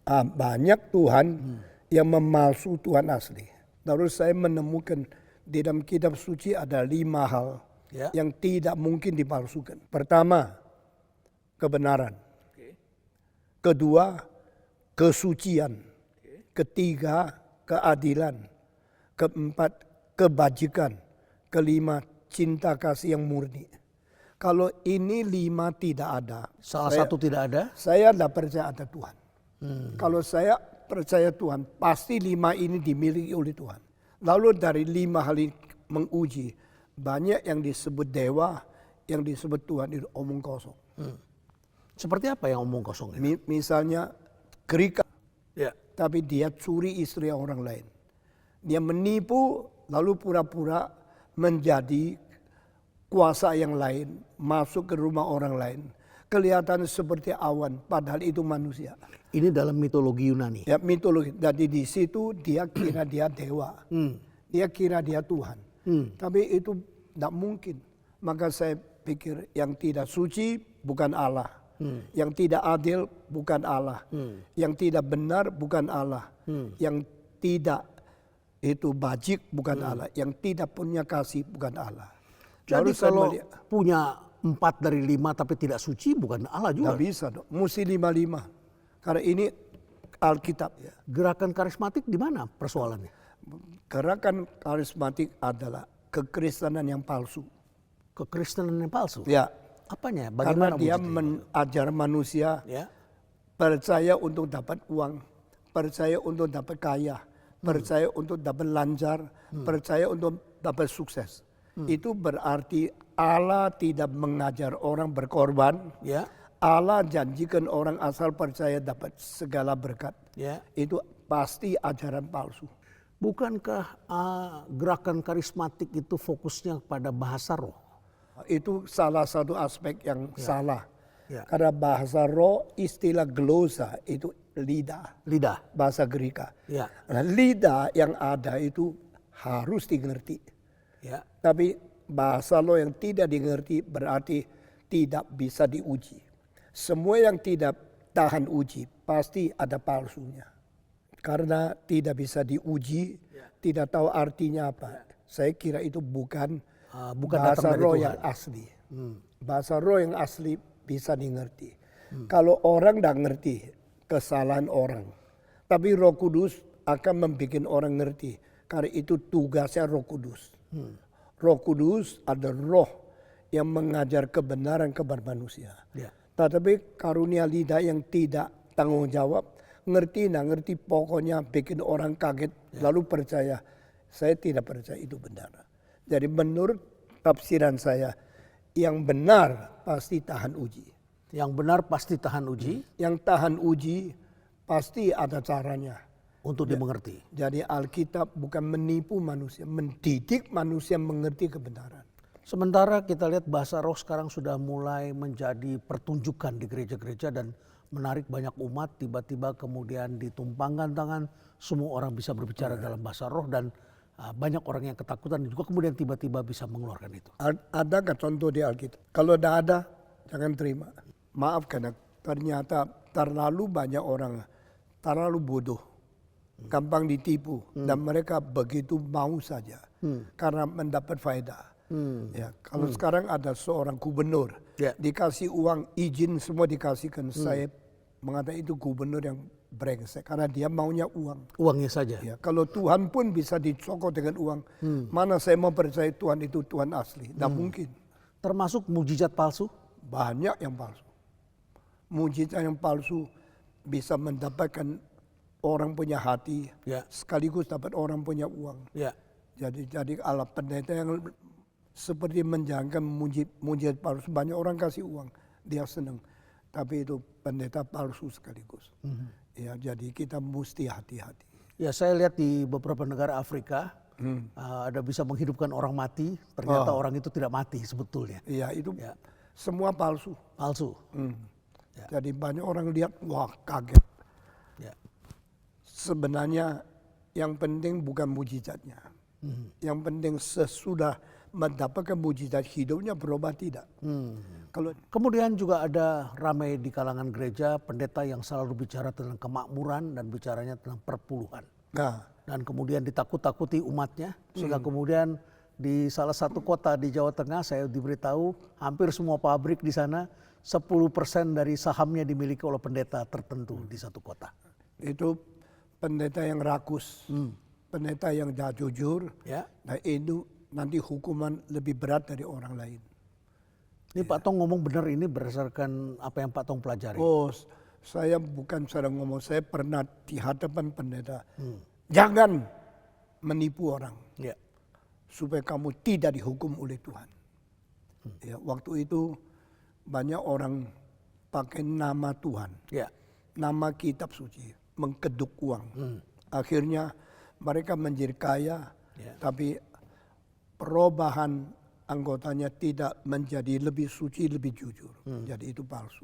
banyak Tuhan yang memalsu Tuhan asli. Lalu saya menemukan di dalam kitab suci ada 5 hal yang tidak mungkin dipalsukan. Pertama, kebenaran. Kedua, kesucian. Ketiga, keadilan. Keempat, kebajikan. Kelima, cinta kasih yang murni. Kalau ini 5 tidak ada. Salah satu tidak ada? Saya tidak percaya ada Tuhan. Kalau saya percaya Tuhan, pasti 5 ini dimiliki oleh Tuhan. Lalu dari 5 hal ini menguji, banyak yang disebut dewa, yang disebut Tuhan itu omong kosong. Seperti apa yang omong kosong ini? Misalnya Gerika, tapi dia curi istri orang lain. Dia menipu, lalu pura-pura menjadi kuasa yang lain, masuk ke rumah orang lain. Kelihatan seperti awan, padahal itu manusia. Ini dalam mitologi Yunani? Ya, mitologi. Jadi di situ dia kira dia dewa. Dia kira dia Tuhan. Tapi itu tidak mungkin. Maka saya pikir yang tidak suci bukan Allah. Yang tidak adil bukan Allah. Yang tidak benar bukan Allah. Yang tidak itu bajik bukan Allah. Yang tidak punya kasih bukan Allah. Jadi kalau punya 4 dari 5 tapi tidak suci bukan Allah juga. Tidak bisa dong, mesti 5-5. Karena ini Alkitab. Gerakan karismatik di mana persoalannya? Gerakan karismatik adalah kekristenan yang palsu. Kekristenan yang palsu? Ya. Apanya? Karena Bagaimana dia mengajar manusia percaya untuk dapat uang, percaya untuk dapat kaya, percaya untuk dapat lancar, percaya untuk dapat sukses. Itu berarti Allah tidak mengajar orang berkorban. Allah janjikan orang asal percaya dapat segala berkat. Itu pasti ajaran palsu. Bukankah gerakan karismatik itu fokusnya pada bahasa roh? Itu salah satu aspek yang salah. Karena bahasa roh, istilah glosa itu lidah. Bahasa Gerika. Nah, lidah yang ada itu harus dimengerti. Tapi bahasa roh yang tidak dimengerti berarti tidak bisa diuji. Semua yang tidak tahan uji pasti ada palsunya. Karena tidak bisa diuji, tidak tahu artinya apa. Saya kira itu bukan bahasa roh yang asli. Bahasa roh yang asli bisa dimengerti. Kalau orang tidak ngerti kesalahan orang, tapi Roh Kudus akan membuat orang ngerti. Karena itu tugasnya Roh Kudus. Roh Kudus ada roh yang mengajar kebenaran kepada manusia. Tetapi karunia lidah yang tidak tanggung jawab, ngerti pokoknya bikin orang kaget lalu percaya. Saya tidak percaya itu benar. Jadi menurut tafsiran saya, yang benar pasti tahan uji. Yang benar pasti tahan uji? Yang tahan uji pasti ada caranya. Untuk dimengerti. Jadi Alkitab bukan menipu manusia, mendidik manusia mengerti kebenaran. Sementara kita lihat bahasa roh sekarang sudah mulai menjadi pertunjukan di gereja-gereja dan menarik banyak umat, tiba-tiba kemudian ditumpangkan tangan, semua orang bisa berbicara dalam bahasa roh dan banyak orang yang ketakutan dan juga kemudian tiba-tiba bisa mengeluarkan itu. Adakah contoh di Alkitab? Kalau tidak ada, jangan terima. Maaf karena ternyata terlalu banyak orang, terlalu bodoh. Gampang ditipu dan mereka begitu mau saja karena mendapat faedah. Kalau sekarang ada seorang gubernur dikasih uang izin semua dikasihkan, saya mengatakan itu gubernur yang brengsek karena dia maunya uangnya saja. Kalau Tuhan pun bisa dicokot dengan uang, mana saya mau percaya Tuhan itu Tuhan asli? Tidak mungkin. Termasuk mujizat palsu? Banyak yang palsu. Mujizat yang palsu bisa mendapatkan orang punya hati, sekaligus dapat orang punya uang. Jadi ala pendeta yang seperti menjalankan mujizat palsu, banyak orang kasih uang, dia senang. Tapi itu pendeta palsu sekaligus. Jadi kita mesti hati-hati. Ya, saya lihat di beberapa negara Afrika ada bisa menghidupkan orang mati, ternyata orang itu tidak mati sebetulnya. Itu semua palsu. Jadi banyak orang lihat, wah kaget. Sebenarnya yang penting bukan mujizatnya. Yang penting sesudah mendapatkan mujizat hidupnya berubah tidak. Kalau Kemudian juga ada ramai di kalangan gereja pendeta yang selalu bicara tentang kemakmuran dan bicaranya tentang perpuluhan. nah, Dan kemudian ditakut-takuti umatnya sehingga kemudian di salah satu kota di Jawa Tengah saya diberitahu hampir semua pabrik di sana 10% dari sahamnya dimiliki oleh pendeta tertentu di satu kota. itu pendeta yang rakus, pendeta yang tidak jujur, Ya. nah itu nanti hukuman lebih berat dari orang lain. Ini Pak Tong ngomong benar ini berdasarkan apa yang Pak Tong pelajari. Oh, saya bukan sedang ngomong, saya pernah di hadapan pendeta. Jangan menipu orang Ya. supaya kamu tidak dihukum oleh Tuhan. Ya, waktu itu banyak orang pakai nama Tuhan, Ya. nama kitab suci, mengkeduk uang. Akhirnya mereka menjadi kaya, Ya. tapi perubahan anggotanya tidak menjadi lebih suci, lebih jujur. Jadi itu palsu.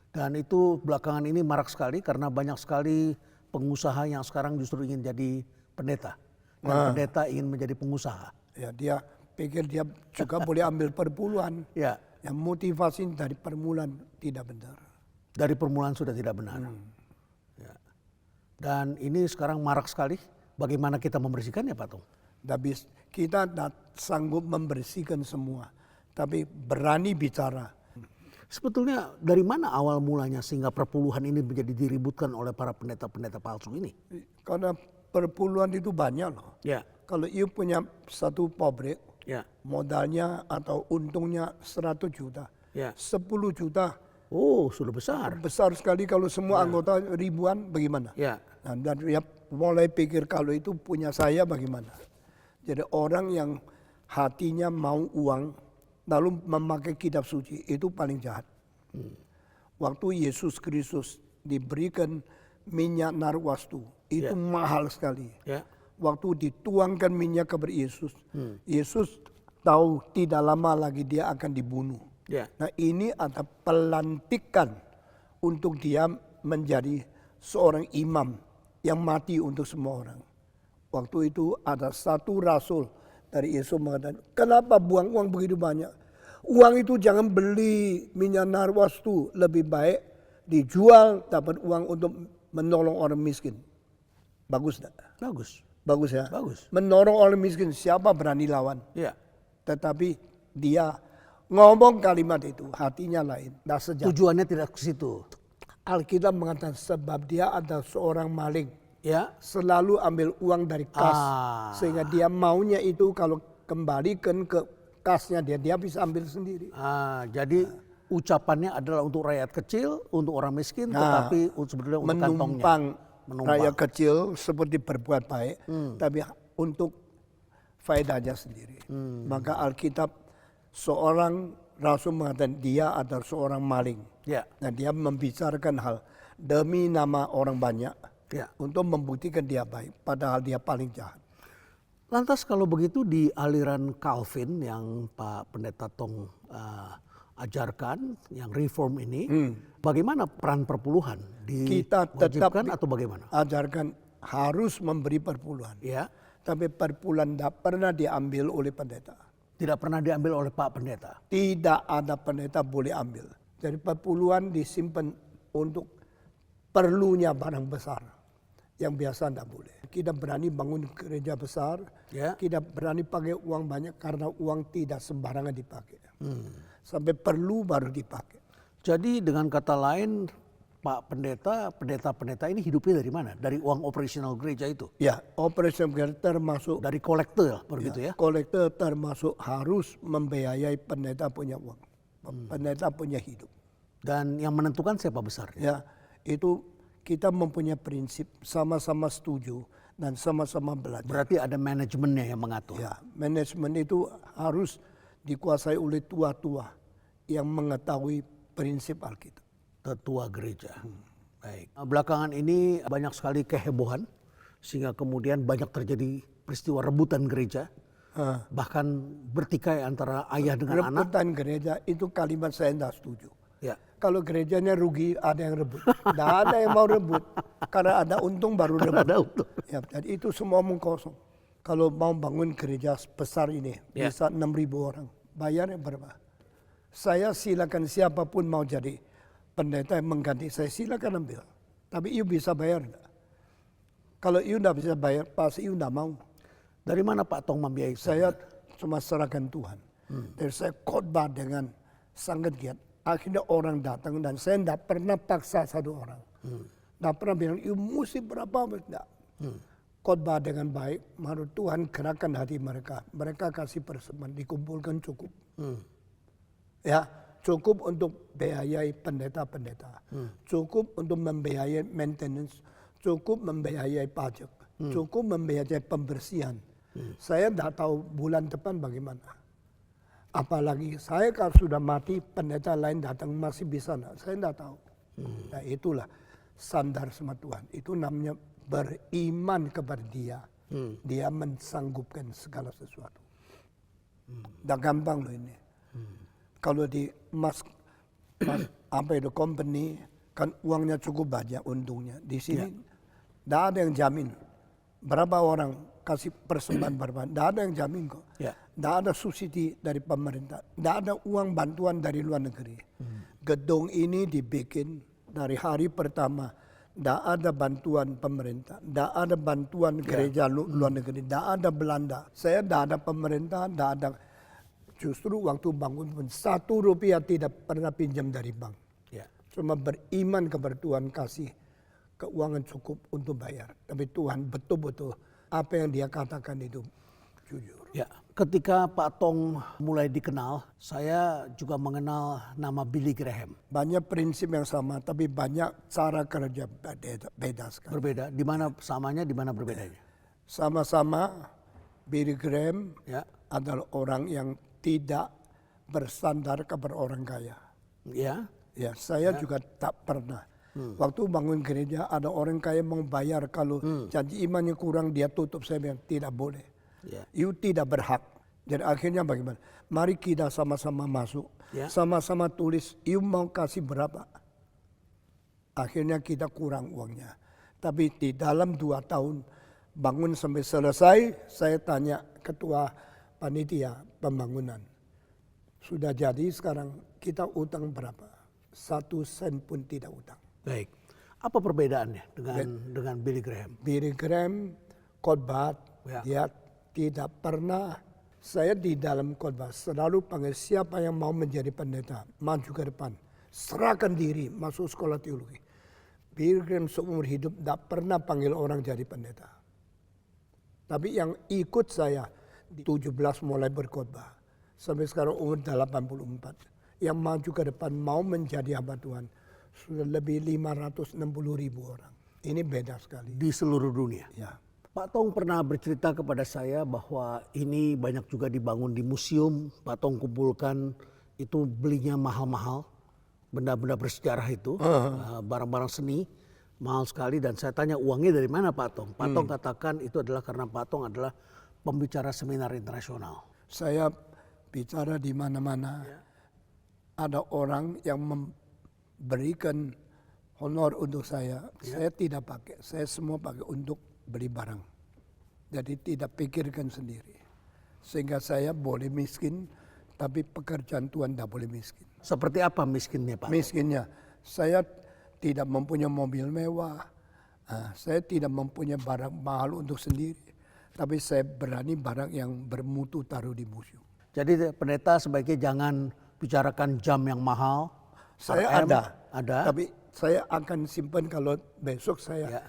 Dan itu belakangan ini marak sekali karena banyak sekali pengusaha yang sekarang justru ingin jadi pendeta. Dan pendeta ingin menjadi pengusaha. Ya, dia pikir dia juga boleh ambil perpuluhan. Ya. Yang motivasi dari permulaan tidak benar. Dari permulaan sudah tidak benar. Ya. Dan ini sekarang marak sekali. Bagaimana kita membersihkannya Pak Tong? Tapi kita tidak sanggup membersihkan semua. Tapi berani bicara. Sebetulnya dari mana awal mulanya sehingga perpuluhan ini menjadi diributkan oleh para pendeta-pendeta palsu ini? Karena perpuluhan itu banyak loh. Ya. Kalau you punya satu pabrik, Ya. modalnya atau untungnya 100 juta. Ya. 10 juta Oh, sudah besar. besar sekali kalau semua anggota ribuan bagaimana? Ya. Nah, dan dia mulai pikir kalau itu punya saya bagaimana. Jadi orang yang hatinya mau uang lalu memakai kitab suci itu paling jahat. Waktu Yesus Kristus diberikan minyak narwastu itu mahal sekali. Ya. Waktu dituangkan minyak kepada Yesus, Yesus tahu tidak lama lagi dia akan dibunuh. Ya. Nah ini ada pelantikan untuk dia menjadi seorang imam yang mati untuk semua orang. Waktu itu ada satu rasul dari Yesus mengatakan, kenapa buang uang begitu banyak? Uang itu jangan beli minyak narwastu, lebih baik dijual dapat uang untuk menolong orang miskin. Bagus tak? Bagus. Bagus ya? Bagus. Menolong orang miskin, siapa berani lawan? Ya. Tetapi dia ngomong kalimat itu, hatinya lain. Nah, sejak Tujuannya tidak ke situ. Alkitab mengatakan sebab dia adalah seorang maling. Ya. Selalu ambil uang dari kas. Sehingga dia maunya itu kalau kembalikan ke kasnya dia bisa ambil sendiri. Jadi ucapannya adalah untuk rakyat kecil, untuk orang miskin, tetapi sebetulnya untuk kantongnya. Menumpang rakyat kecil seperti berbuat baik, tapi untuk faedahnya sendiri. Maka Alkitab seorang rasul mengatakan dia adalah seorang maling. Ya. Dan dia membicarakan hal demi nama orang banyak untuk membuktikan dia baik, padahal dia paling jahat. Lantas kalau begitu di aliran Calvin yang Pak Pendeta Tong ajarkan, yang reform ini, bagaimana peran perpuluhan? Kita tetap Diwajibkan atau bagaimana? ajarkan harus memberi perpuluhan. Ya. Tapi perpuluhan tidak pernah diambil oleh pendeta. Tidak pernah diambil oleh Pak Pendeta. Tidak ada pendeta boleh ambil. Jadi perpuluhan disimpan untuk perlunya barang besar. Yang biasa tidak boleh. Kita berani bangun gereja besar. Kita berani pakai uang banyak karena uang tidak sembarangan dipakai. Sampai perlu baru dipakai. Jadi dengan kata lain Pak Pendeta, pendeta-pendeta ini hidupnya dari mana? Dari uang operasional gereja itu? Ya, operasional gereja termasuk. Dari kolektor begitu ya? Kolektor termasuk harus membiayai pendeta punya uang. Pendeta punya hidup. Dan yang menentukan siapa besarnya? Ya, itu kita mempunyai prinsip sama-sama setuju dan sama-sama belajar. Berarti ada manajemennya yang mengatur. Ya, manajemen itu harus dikuasai oleh tua-tua yang mengetahui prinsip Alkitab. Tetua gereja. Baik. Belakangan ini banyak sekali kehebohan sehingga kemudian banyak terjadi peristiwa rebutan gereja. Bahkan bertikai antara ayah dengan anak. Rebutan gereja itu kalimat saya tidak setuju. Ya. Kalau gerejanya rugi ada yang rebut. Tidak ada yang mau rebut. Karena ada untung baru rebut. Ada untung. Ya, jadi itu semua omong kosong. kalau mau bangun gereja besar ini, bisa 6.000 orang. Bayarnya berapa? Saya silakan siapapun mau jadi pendeta yang mengganti saya, silakan ambil. Tapi you bisa bayar enggak? Kalau you enggak bisa bayar, pasti you enggak mau. Dari mana Pak Tong membiayai? Saya cuma serahkan Tuhan. Dan saya khotbah dengan sangat giat. Akhirnya orang datang dan saya enggak pernah paksa satu orang. Enggak pernah bilang, you mesti berapa? Enggak. Khotbah dengan baik, menurut Tuhan gerakan hati mereka. Mereka kasih persembahan, dikumpulkan cukup. Ya, cukup untuk biayai pendeta-pendeta. Cukup untuk membiayai maintenance. Cukup membiayai pajak. Cukup membiayai pembersihan. Saya tidak tahu bulan depan bagaimana. Apalagi saya kalau sudah mati, pendeta lain datang masih bisa enggak? Saya tidak tahu. Nah itulah sandar sama Tuhan. Itu namanya beriman kepada Dia. Dia mensanggupkan segala sesuatu. Tidak gampang loh ini. Kalau di apa itu company kan uangnya cukup banyak untungnya. Di sini tidak ada yang jamin berapa orang kasih persembahan berapa. Tidak ada yang jamin kok. Tidak ada subsidi dari pemerintah. Tidak ada uang bantuan dari luar negeri. Gedung ini dibikin dari hari pertama. Tidak ada bantuan pemerintah. Tidak ada bantuan gereja luar negeri. Tidak ada Belanda. Saya tidak ada pemerintah. Tidak ada. Justru waktu bangun pun 1 rupiah tidak pernah pinjam dari bank. Cuma beriman kepada Tuhan kasih keuangan cukup untuk bayar. Tapi Tuhan betul-betul apa yang Dia katakan itu jujur. Ya, ketika Pak Tong mulai dikenal, saya juga mengenal nama Billy Graham. Banyak prinsip yang sama, tapi banyak cara kerja beda sekali. Berbeda. Di mana samanya, di mana berbedanya? Sama-sama Billy Graham adalah orang yang tidak bersandar kepada orang kaya. Ya, saya juga tak pernah. Waktu bangun gereja ada orang kaya mau bayar kalau janji imannya kurang dia tutup. Saya bilang tidak boleh. You tidak berhak. Jadi akhirnya bagaimana? Mari kita sama-sama masuk. Sama-sama tulis you mau kasih berapa. Akhirnya kita kurang uangnya. Tapi di dalam 2 tahun bangun sampai selesai, saya tanya ketua panitia pembangunan. Sudah jadi sekarang kita utang berapa? 1 sen pun tidak utang. Baik. Apa perbedaannya dengan Billy Graham? Billy Graham khotbah, dia tidak pernah, saya di dalam khotbah selalu panggil siapa yang mau menjadi pendeta, maju ke depan, serahkan diri, masuk sekolah teologi. Billy Graham seumur hidup tidak pernah panggil orang jadi pendeta. Tapi yang ikut saya di 17 mulai berkhotbah sampai sekarang umur 84. Yang maju ke depan mau menjadi hamba Tuhan sudah lebih 560.000 orang. Ini beda sekali. Di seluruh dunia. Ya. Pak Tong pernah bercerita kepada saya bahwa ini banyak juga dibangun di museum. Pak Tong kumpulkan itu belinya mahal-mahal. Benda-benda bersejarah itu. Barang-barang seni. Mahal sekali. Dan saya tanya uangnya dari mana Pak Tong? Pak Tong katakan itu adalah karena Pak Tong adalah pembicara seminar internasional. Saya bicara di mana-mana. Ada orang yang memberikan honor untuk saya. Saya tidak pakai. Saya semua pakai untuk beli barang. Jadi tidak pikirkan sendiri. Sehingga saya boleh miskin, tapi pekerjaan Tuhan tidak boleh miskin. Seperti apa miskinnya Pak? Miskinnya, saya tidak mempunyai mobil mewah. Saya tidak mempunyai barang mahal untuk sendiri. Tapi saya berani barang yang bermutu taruh di museum. Jadi pendeta sebaiknya jangan bicarakan jam yang mahal. Saya ada. Tapi saya akan simpan kalau besok saya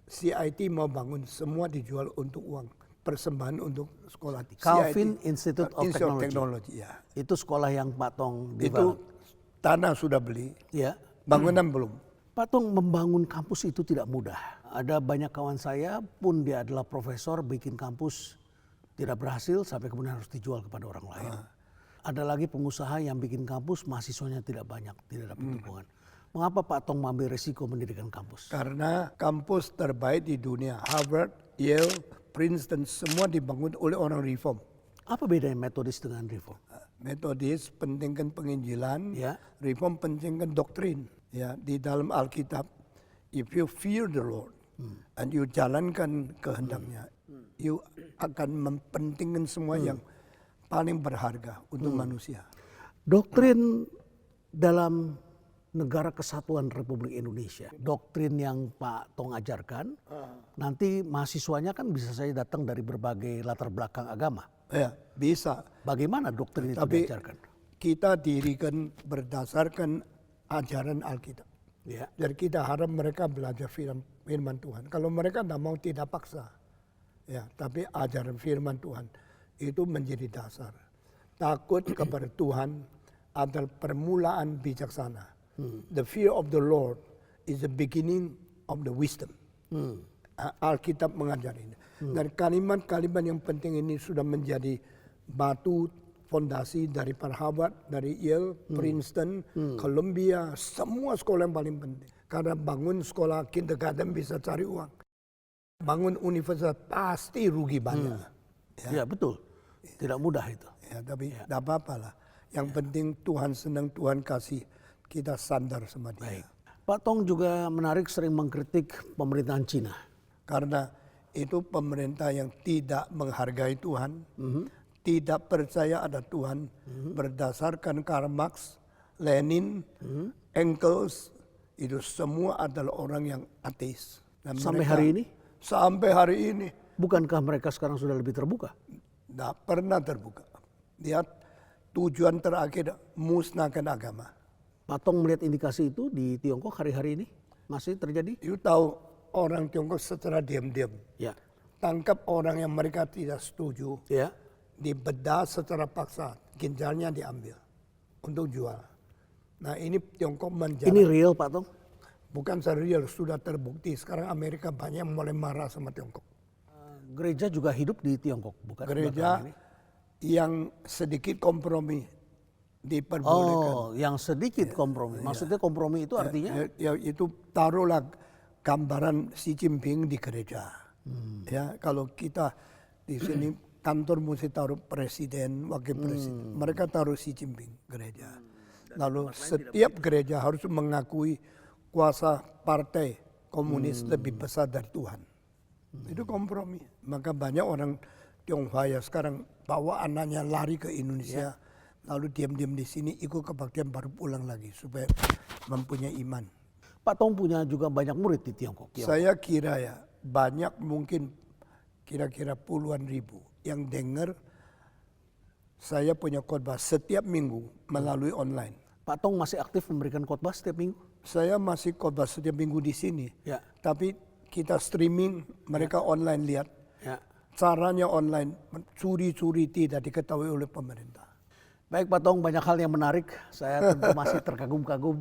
CIT mau bangun semua dijual untuk uang. Persembahan untuk sekolah. Calvin CIT, Institute of Technology. Ya. Itu sekolah yang Pak Tong Itu tanah sudah beli. Ya. Bangunan belum. Pak Tong membangun kampus itu tidak mudah. Ada banyak kawan saya pun dia adalah profesor bikin kampus tidak berhasil sampai kemudian harus dijual kepada orang lain. Ada lagi pengusaha yang bikin kampus mahasiswanya tidak banyak, tidak dapat dukungan. Mengapa Pak Tong mengambil resiko mendirikan kampus? Karena kampus terbaik di dunia, Harvard, Yale, Princeton, semua dibangun oleh orang reform. Apa bedanya metodis dengan reform? Metodis pentingkan penginjilan, reform pentingkan doktrin. Ya, di dalam Alkitab, if you fear the Lord and you jalankan kehendaknya, you akan mempentingkan semua yang paling berharga untuk manusia. Doktrin dalam Negara Kesatuan Republik Indonesia, doktrin yang Pak Tong ajarkan, nanti mahasiswanya kan bisa saja datang dari berbagai latar belakang agama. Ya, bisa. Bagaimana doktrin itu Tapi diajarkan? kita dirikan berdasarkan ajaran Alkitab. Ya. Jadi kita harap mereka belajar firman Tuhan. Kalau mereka tidak mau, tidak paksa. Ya, tapi ajaran firman Tuhan itu menjadi dasar. Takut kepada Tuhan adalah permulaan bijaksana. The fear of the Lord is the beginning of the wisdom. Alkitab mengajar ini. Dan kalimat-kalimat yang penting ini sudah menjadi batu fondasi dari para Harvard, dari Yale, Princeton, Columbia, semua sekolah yang paling penting. Karena bangun sekolah kindergarten bisa cari uang. Bangun universitas pasti rugi banyak. Ya betul, tidak mudah itu. Ya, tapi tidak apa-apa lah. Yang penting Tuhan senang, Tuhan kasih, kita sandar sama dia. Baik. Pak Tong juga menarik sering mengkritik pemerintahan Cina. Karena itu pemerintah yang tidak menghargai Tuhan, tidak percaya ada Tuhan, berdasarkan Karl Marx, Lenin, Engels, itu semua adalah orang yang ateis. Dan Sampai mereka, hari ini? Sampai hari ini. Bukankah mereka sekarang sudah lebih terbuka? Tidak pernah terbuka. Lihat tujuan terakhir musnahkan agama. Pak Tong melihat indikasi itu di Tiongkok hari-hari ini masih terjadi? You tahu orang Tiongkok secara diam-diam Ya. tangkap orang yang mereka tidak setuju, Ya. dibedah secara paksa, ginjalnya diambil untuk jual. Nah ini Tiongkok menjalankan. Ini real Pak Tong? Bukan serial, sudah terbukti. Sekarang Amerika banyak mulai marah sama Tiongkok. Gereja juga hidup di Tiongkok, bukan? Gereja belakangan ini? yang sedikit kompromi diperbolehkan. Oh, yang sedikit kompromi. Maksudnya kompromi itu artinya? Ya, itu taruhlah gambaran Xi Jinping di gereja. Ya, kalau kita di sini kantor mesti taruh presiden, wakil presiden. Mereka taruh Xi Jinping gereja. Lalu setiap gereja harus mengakui kuasa partai komunis lebih besar dari Tuhan. Itu kompromi. Maka banyak orang Tionghoa ya sekarang bawa anaknya lari ke Indonesia. Lalu diam-diam di sini ikut kebaktian baru pulang lagi supaya mempunyai iman. Pak Tong punya juga banyak murid di Tiongkok. Saya kira ya banyak, mungkin kira-kira puluhan ribu yang dengar saya punya khotbah setiap minggu melalui online. Pak Tong masih aktif memberikan khotbah setiap minggu? Saya masih khotbah setiap minggu di sini. Ya. Tapi kita streaming, mereka online lihat. Ya. Caranya online, curi-curi tidak diketahui oleh pemerintah. Baik Pak Tong, banyak hal yang menarik. Saya tentu masih terkagum-kagum.